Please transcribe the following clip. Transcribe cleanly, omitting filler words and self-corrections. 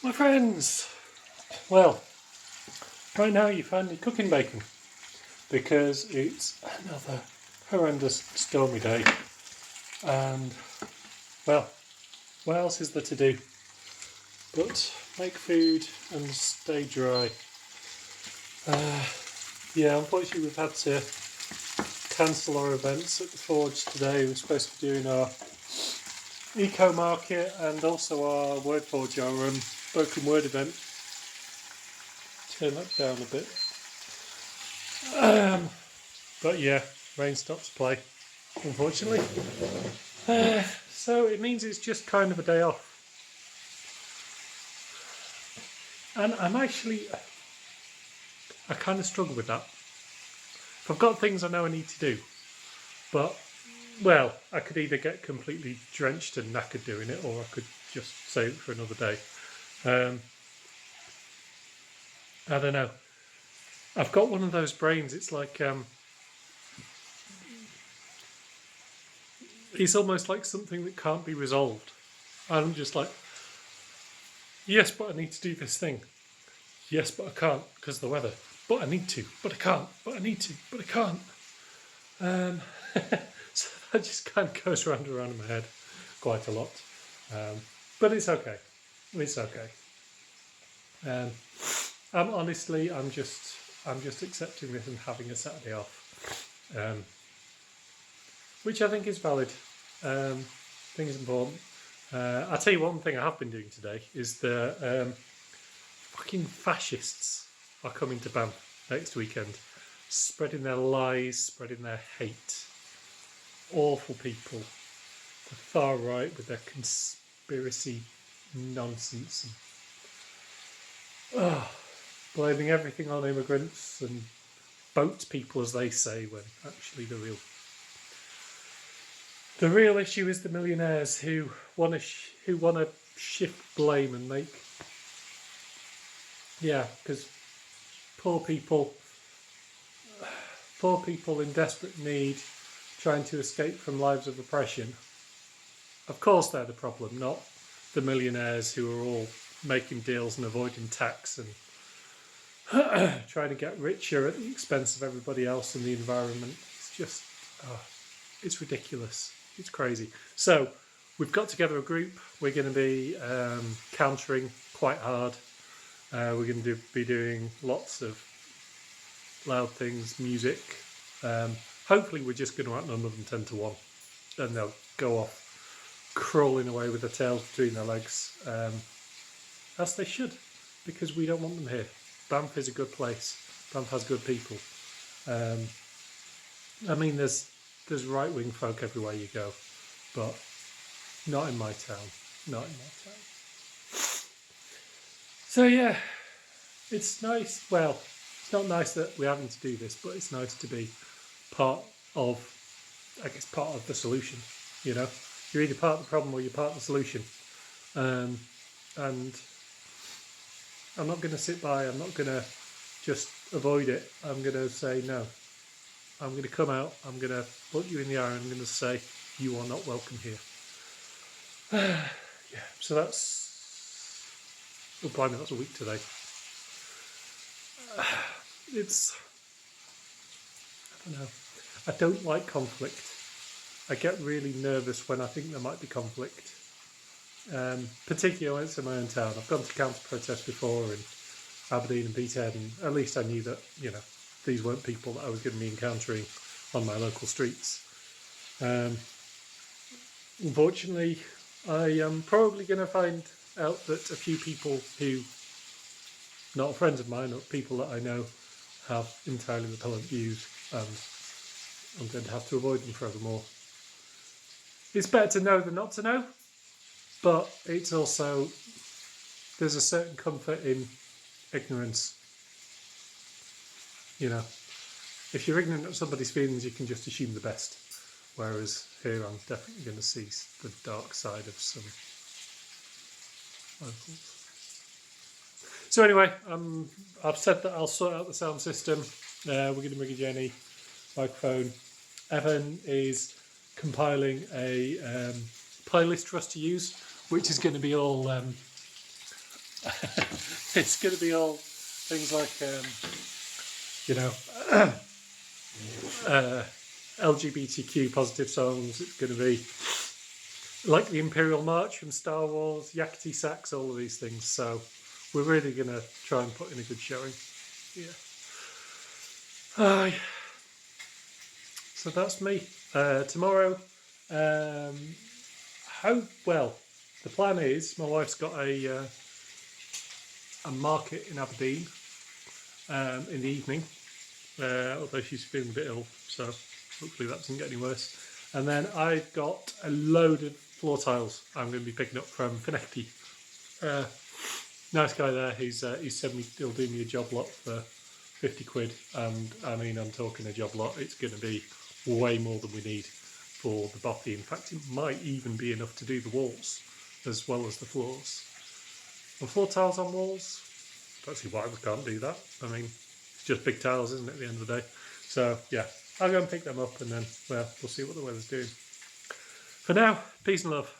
My friends, well, right now you're finally cooking bacon because it's another horrendous stormy day, and well, what else is there to do but make food and stay dry? Yeah, unfortunately we've had to cancel our events at the Forge today. We're supposed to be doing our eco market and also our Word Forge, our spoken word event. Turn that down a bit. But yeah, rain stops play, unfortunately. So it means it's just kind of a day off. And I kind of struggle with that. If I've got things I know I need to do, but, well, I could either get completely drenched and knackered doing it, or I could just save it for another day. I don't know. I've got one of those brains, it's like, it's almost like something that can't be resolved. I'm just like, yes, but I need to do this thing. Yes, but I can't because of the weather. But I need to. But I can't. But I need to. But I can't. So that just kind of goes round and round in my head quite a lot. But it's okay. It's okay. Honestly, I'm just accepting this and having a Saturday off, which I think is valid. I think it's important. I'll tell you one thing I have been doing today is the fucking fascists are coming to Banff next weekend, spreading their lies, spreading their hate. Awful people. The far right with their conspiracy nonsense. And, blaming everything on immigrants and boat people, as they say, when actually the real issue is the millionaires who want to shift blame and make, yeah, because poor people in desperate need, trying to escape from lives of oppression. Of course, they're the problem, not the millionaires who are all making deals and avoiding tax and trying to get richer at the expense of everybody else and the environment. It's just, it's ridiculous. It's crazy. So we've got together a group. We're going to be countering quite hard. We're going to be doing lots of loud things, music. Hopefully we're just going to outnumber them 10 to 1. And they'll go off crawling away with their tails between their legs, as they should, because we don't want them here. Banff is a good place. Banff has good people. I mean, there's right-wing folk everywhere you go, but not in my town. Not in my town. So yeah, it's nice. Well, it's not nice that we're having to do this, but it's nice to be part of, I guess, part of the solution. You know, you're either part of the problem or you're part of the solution. And I'm not going to sit by. I'm not going to just avoid it. I'm going to say no. I'm going to come out. I'm going to look you in the eye. And I'm going to say you are not welcome here. Yeah. So that's. Oh, blimey, that's a week today. It's. I don't know. I don't like conflict. I get really nervous when I think there might be conflict. Particularly when it's in my own town. I've gone to counter protest before in Aberdeen and Peterhead, and at least I knew that, you know, these weren't people that I was going to be encountering on my local streets. Unfortunately, I am probably going to find out that a few people who, not friends of mine, or people that I know, have entirely repellent views, and I'm going to have to avoid them forevermore. It's better to know than not to know, but it's also, there's a certain comfort in ignorance. You know, if you're ignorant of somebody's feelings, you can just assume the best. Whereas here, I'm definitely going to see the dark side of some locals. So anyway, I've said that I'll sort out the sound system. We're going to bring a Jenny microphone. Evan is compiling a playlist for us to use, which is going to be all It's going to be all things like, LGBTQ positive songs. It's going to be like the Imperial March from Star Wars, Yakety Sax, all of these things. So we're really going to try and put in a good showing. Yeah. So that's me. Tomorrow, the plan is my wife's got a market in Aberdeen in the evening, although she's feeling a bit ill, so hopefully that doesn't get any worse. And then I've got a load of floor tiles I'm going to be picking up from Finecti. Nice guy there. He's said he'll do me a job lot for 50 quid, and I mean, I'm talking a job lot. It's going to be way more than we need for the bothy. In fact, it might even be enough to do the walls as well as the floors. And floor tiles on walls, don't see why we can't do that. I mean, it's just big tiles, isn't it, at the end of the day? So yeah, I'll go and pick them up, and then, well, we'll see what the weather's doing. For now, peace and love.